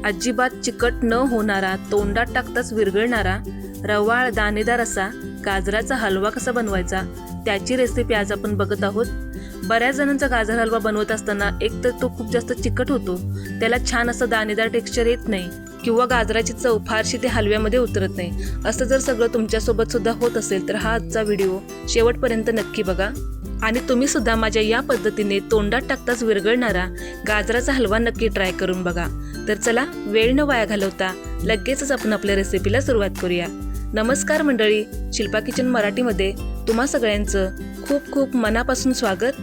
अजिबात चिकट न होणारा, तोंडात टाकताच विरघळणारा, रवाळ दाणेदार असा गाजराचा हलवा कसा बनवायचा त्याची रेसिपी आज आपण बघत आहोत। बऱ्याच जणांचा गाजर हलवा बनवत असताना एक तर तो खूप जास्त चिकट होतो, त्याला छान असं दाणेदार टेक्स्चर येत नाही किंवा गाजराची चव फारशी ते हलव्यामध्ये उतरत नाही। असं जर सगळं तुमच्यासोबत सुद्धा होत असेल तर हा आजचा व्हिडिओ शेवटपर्यंत नक्की बघा आणि तुम्ही सुद्धा माझ्या या पद्धतीने तोंडात टाकताच विरघळणारा गाजराचा हलवा नक्की ट्राय करून बघा। तर चला वेळ न वाया घालवता लगेचच आपण आपल्या रेसिपीला सुरुवात करूया। नमस्कार मंडळी, शिल्पा किचन मराठीमध्ये तुम्हा सगळ्यांचं खूप खूप मनापासून स्वागत।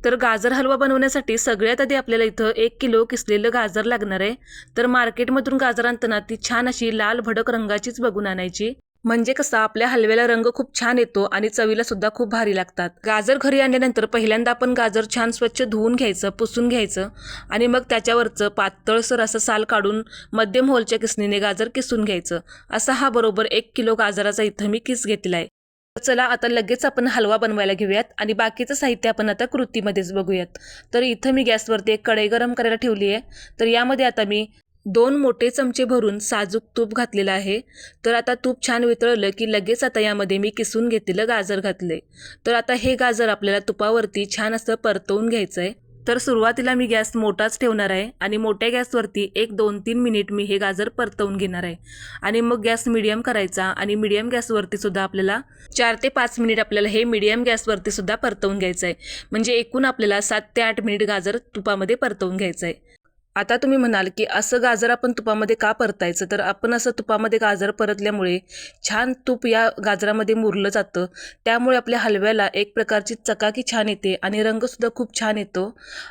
तर गाजर हलवा बनवण्यासाठी सगळ्यात आधी आपल्याला इथं 1 किलो किसलेलं गाजर लागणार आहे। तर मार्केटमधून गाजर आणताना ती छान अशी लाल भडक रंगाचीच बघून आणायची, म्हणजे कसा आपल्या हलव्याला रंग खूप छान येतो आणि चवीला सुद्धा खूप भारी लागतात। गाजर घरी आणल्यानंतर पहिल्यांदा आपण गाजर छान स्वच्छ धुवून घ्यायचं, पुसून घ्यायचं आणि मग त्याच्यावरचं पातळसर असं साल काढून मध्यम होलच्या किसणीने गाजर किसून घ्यायचं। असा हा बरोबर 1 किलो गाजराचा इथं मी किस घेतला आहे। चला आता लगेच आपण हलवा बनवायला घेऊयात आणि बाकीचं साहित्य आपण आता कृतीमध्येच बघूयात। तर इथं मी गॅसवरती एक कढई गरम करायला ठेवली आहे। तर यामध्ये आता मी 2 मोठे चमचे भरून साजूक तूप घातलेलं आहे। तर आता तूप छान वितळलं की लगेच आता यामध्ये मी किसून घेतलेलं गाजर घातले। तर आता हे गाजर आपल्याला तुपावरती छान असं परतवून घ्यायचं आहे। तर सुरुवातीला मी गॅस मोठाच ठेवणार आहे आणि मोठ्या गॅसवरती 1-2-3 मिनिट मी हे गाजर परतवून घेणार आहे आणि मग गॅस मिडियम करायचा आणि मिडियम गॅसवरती सुद्धा आपल्याला 4 ते 5 मिनिट आपल्याला हे मिडियम गॅसवरती सुद्धा परतवून घ्यायचं आहे। म्हणजे एकूण आपल्याला 7 ते 8 मिनिट गाजर तुपामध्ये परतवून घ्यायचं आहे। आता तुम्ही म्हणाल की असं गाजर आपण तुपामध्ये का परतायचं, तर आपण असं तुपामध्ये गाजर परतल्यामुळे छान तूप या गाजरामध्ये मुरलं जातं, त्यामुळे आपल्या हलव्याला एक प्रकारची चकाकी छान येते आणि रंगसुद्धा खूप छान येतो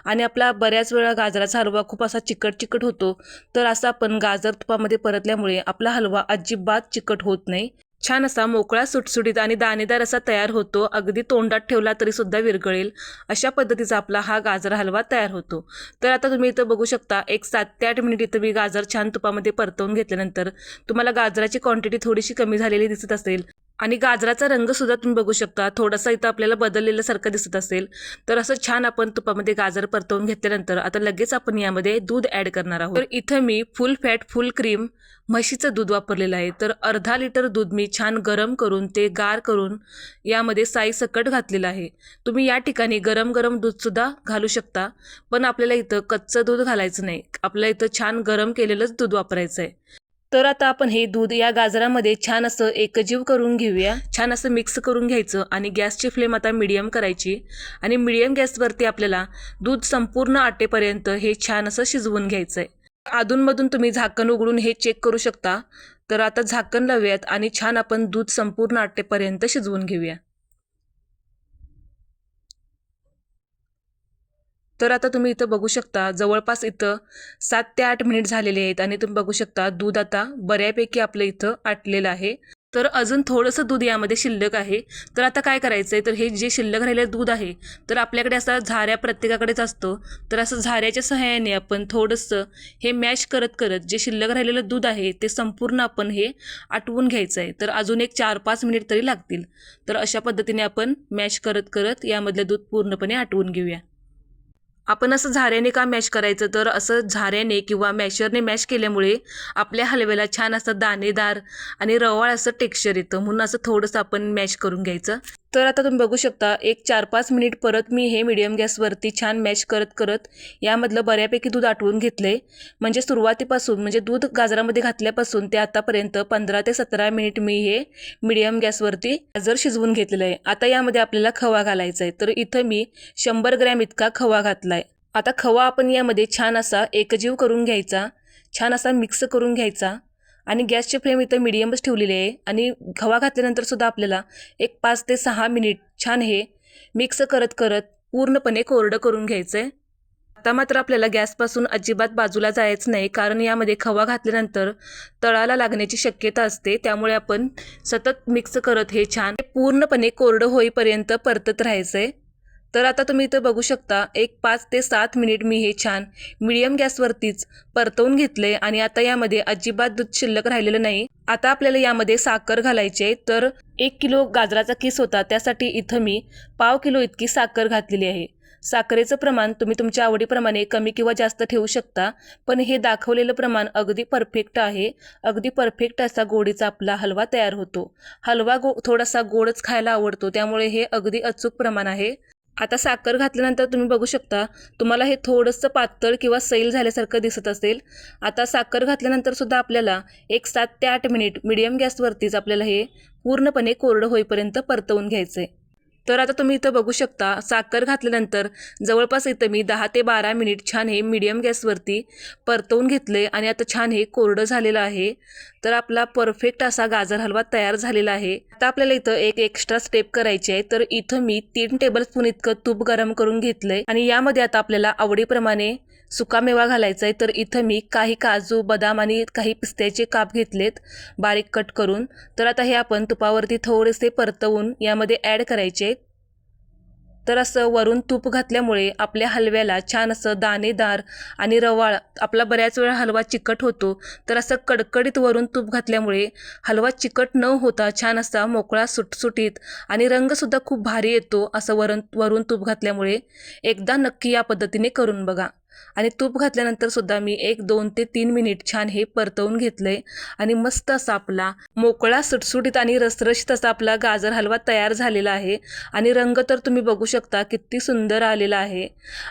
आणि आपला बऱ्याच वेळा गाजराचा हलवा खूप असा चिकट होतो। तर असं आपण गाजर तुपामध्ये परतल्यामुळे आपला हलवा अजिबात चिकट होत नाही, छान असा मोकळा सुटसुटीत आणि दाणेदार असा तयार होतो। अगदी तोंडात ठेवला तरी सुद्धा विरघळेल अशा पद्धतीचा आपला हा गाजर हलवा तयार होतो। तर आता तुम्ही इथं बघू शकता 7 ते 8 मिनिट इथं मी गाजर छान तुपामध्ये परतवून घेतल्यानंतर तुम्हाला गाजराची क्वांटिटी थोडीशी कमी झालेली दिसत असेल आणि गाजराचा रंग सुद्धा तुम्ही बघू शकता थोडासा इथं आपल्याला बदललेल्यासारखं दिसत असेल। तर असं छान आपण तुपामध्ये गाजर परतवून घेतल्यानंतर आता लगेच आपण यामध्ये दूध ॲड करणार आहोत। तर इथं मी फुल फॅट फुल क्रीम म्हशीचं दूध वापरलेलं आहे। तर अर्धा लिटर दूध मी छान गरम करून ते गार करून यामध्ये साईसकट घातलेलं आहे। तुम्ही या ठिकाणी गरम दूधसुद्धा घालू शकता, पण आपल्याला इथं कच्चं दूध घालायचं नाही, आपल्याला इथं छान गरम केलेलंच दूध वापरायचं आहे। तर आता आपण हे दूध या गाजरामध्ये छान असं एकजीव करून घेऊया, छान असं मिक्स करून घ्यायचं आणि गॅसची फ्लेम आता मीडियम करायची आणि मीडियम गॅसवरती आपल्याला दूध संपूर्ण आटेपर्यंत हे छान असं शिजवून घ्यायचं आहे। अधूनमधून तुम्ही झाकण उघडून हे चेक करू शकता। तर आता झाकण लावूयात आणि छान आपण दूध संपूर्ण आटेपर्यंत शिजवून घेऊया। तर आता तुम्ही इथं बघू शकता जवळपास इथं 7 ते 8 मिनिट झालेले आहेत आणि तुम्ही बघू शकता दूध आता बऱ्यापैकी आपलं इथं आटलेलं आहे। तर अजून थोडंसं दूध यामध्ये शिल्लक आहे। तर आता काय करायचं आहे, तर हे जे शिल्लक राहिलेलं दूध आहे, तर आपल्याकडे असा झाऱ्या प्रत्येकाकडेच असतो, तर असं झाऱ्याच्या सहाय्याने आपण थोडंसं हे मॅश करत जे शिल्लक राहिलेलं दूध आहे ते संपूर्ण आपण हे आटवून घ्यायचं आहे। तर अजून एक 4-5 मिनिट तरी लागतील। तर अशा पद्धतीने आपण मॅश करत यामधलं दूध पूर्णपणे आटवून घेऊया। आपण असं झाऱ्याने का मॅश करायचं, तर असं झाऱ्याने किंवा मॅशरने मॅश केल्यामुळे आपल्या हलव्याला छान असं दाणेदार आणि रवाळ असं टेक्स्चर येतं, म्हणून असं थोडंसं आपण मॅश करून घ्यायचं। तर आता तुम्ही बघू शकता एक 4-5 मिनिट परत मी हे मीडियम गॅसवरती छान मॅश करत यामधलं बऱ्यापैकी दूध आटवून घेतलंय। म्हणजे सुरुवातीपासून म्हणजे दूध गाजरामध्ये घातल्यापासून ते आतापर्यंत 15 ते 17 मिनिट मी हे मीडियम गॅसवरती गाजर शिजवून घेतलेलं आहे। आता यामध्ये आपल्याला खवा घालायचा आहे। तर इथं मी 100 ग्रॅम इतका खवा घातलाय। आता खवा आपण यामध्ये छान असा एकजीव करून घ्यायचा, छान असा मिक्स करून घ्यायचा आणि गॅसची फ्लेम इथं मिडियमच ठेवलेली आहे आणि खवा घातल्यानंतर सुद्धा आपल्याला एक 5 ते 6 मिनिट छान हे मिक्स करत पूर्णपणे कोरडं करून घ्यायचं आहे। आता मात्र आपल्याला गॅसपासून अजिबात बाजूला जायचं नाही, कारण यामध्ये खवा घातल्यानंतर तळाला लागण्याची शक्यता असते, त्यामुळे आपण सतत मिक्स करत हे छान पूर्णपणे कोरडं होईपर्यंत परतत राहायचं आहे। तर आता तुम्ही इथं बघू शकता एक 5 ते 7 मिनिट मी हे छान मीडियम गॅसवरतीच परतवून घेतलंय आणि आता यामध्ये अजिबात दूध शिल्लक राहिलेलं नाही। आता आपल्याला यामध्ये साखर घालायची आहे। तर 1 किलो गाजराचा किस होता, त्यासाठी इथं मी 1/2 किलो इतकी साखर घातलेली आहे। साखरेचं प्रमाण तुम्ही तुमच्या आवडीप्रमाणे कमी किंवा जास्त ठेवू शकता, पण हे दाखवलेलं प्रमाण अगदी परफेक्ट आहे. अगदी परफेक्ट असा गोडीचा आपला हलवा तयार होतो. हलवा थोडासा गोडच खायला आवडतो, त्यामुळे हे अगदी अचूक प्रमाण आहे. आता साखर घातल्यानंतर तुम्ही बघू शकता, तुम्हाला हे थोडंसं पातळ किंवा सैल झाल्यासारखं दिसत असेल. आता साखर घातल्यानंतर सुद्धा आपल्याला एक 7 ते 8 मिनिट मीडियम गॅसवरतीच आपल्याला हे पूर्णपणे कोरडं होईपर्यंत परतवून घ्यायचं आहे. तर आता तुम्ही इथं बघू शकता, साखर घातल्यानंतर जवळपास इथं मी 10 ते 12 मिनिट छान हे मीडियम गॅसवरती परतवून घेतले आणि आता छान हे कोरडं झालेलं आहे. तर आपला परफेक्ट असा गाजर हलवा तयार झालेला आहे. आता आपल्याला इथं एक एक्स्ट्रा स्टेप करायची आहे. तर इथं मी 3 टेबलस्पून इतकं तूप गरम करून घेतलंय आणि यामध्ये आता आपल्याला आवडीप्रमाणे सुकामेवा घालायचा आहे. तर इथं मी काही काजू, बदाम आणि काही पिस्त्याचे काप घेतलेत बारीक कट करून. तर आता हे आपण तुपावरती थोडेसे परतवून यामध्ये ॲड करायचे. तर असं वरून तूप घातल्यामुळे आपल्या हलव्याला छान असं दाणेदार आणि रवाळ, आपला बऱ्याच वेळा हलवा चिकट होतो, तर असं कडकडीत वरून तूप घातल्यामुळे हलवा चिकट न होता छान असा मोकळा सुटसुटीत आणि रंगसुद्धा खूप भारी येतो असं वरून तूप घातल्यामुळे. एकदा नक्की या पद्धतीने करून बघा. आणि तूप घातल्यानंतर सुद्धा मी 1, 2 ते 3 मिनिट छान हे परतवून घेतलंय आणि मस्त असा आपला मोकळा सुटसुटीत आणि रसरशीत असा आपला गाजर हलवा तयार झालेला आहे. आणि रंग तर तुम्ही बघू शकता किती सुंदर आलेला आहे.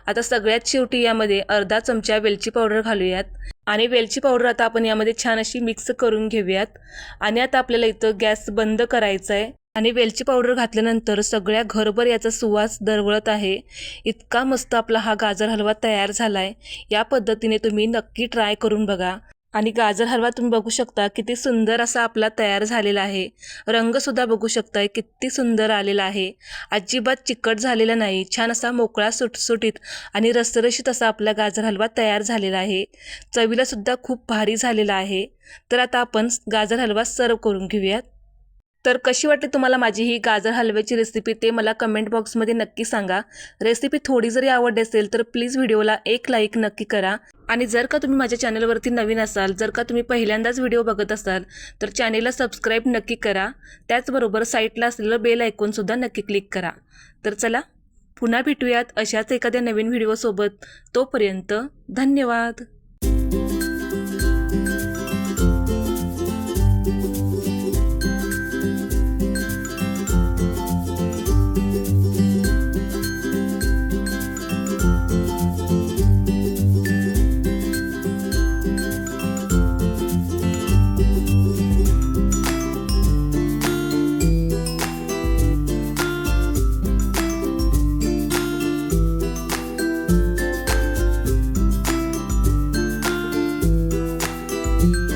आता सगळ्यात शेवटी यामध्ये अर्धा चमचा वेलची पावडर घालूयात आणि वेलची पावडर आता आपण यामध्ये छान अशी मिक्स करून घेऊयात. आणि आता आपल्याला इथं गॅस बंद करायचा आहे आणि वेलची पावडर घातल्यानंतर सगळ्या घरभर याचा सुवास दरवळत आहे. इतका मस्त आपला हा गाजर हलवा तयार झाला आहे. या पद्धतीने तुम्ही नक्की ट्राय करून बघा. आणि गाजर हलवा तुम्ही बघू शकता किती सुंदर असा आपला तयार झालेला आहे. रंगसुद्धा बघू शकताय किती सुंदर आलेला आहे. अजिबात चिकट झालेला नाही. छान असा मोकळा सुटसुटीत आणि रसरशीत असा आपला गाजर हलवा तयार झालेला आहे. चवीलासुद्धा खूप भारी झालेला आहे. तर आता आपण गाजर हलवा सर्व करून घेऊयात. तर कशी वाटली तुम्हाला माझी ही गाजर हलव्याची रेसिपी ते मला कमेंट बॉक्समध्ये नक्की सांगा. रेसिपी थोडी जरी आवडली असेल तर प्लीज व्हिडिओला एक लाईक नक्की करा. आणि जर का तुम्ही माझ्या चॅनलवरती नवीन असाल, जर का तुम्ही पहिल्यांदाच व्हिडिओ बघत असाल तर चॅनेलला सबस्क्राईब नक्की करा. त्याचबरोबर साईडला असलेलं बेल आयकॉनसुद्धा नक्की क्लिक करा. तर चला पुन्हा भेटूयात अशाच एखाद्या नवीन व्हिडिओसोबत. तोपर्यंत धन्यवाद. you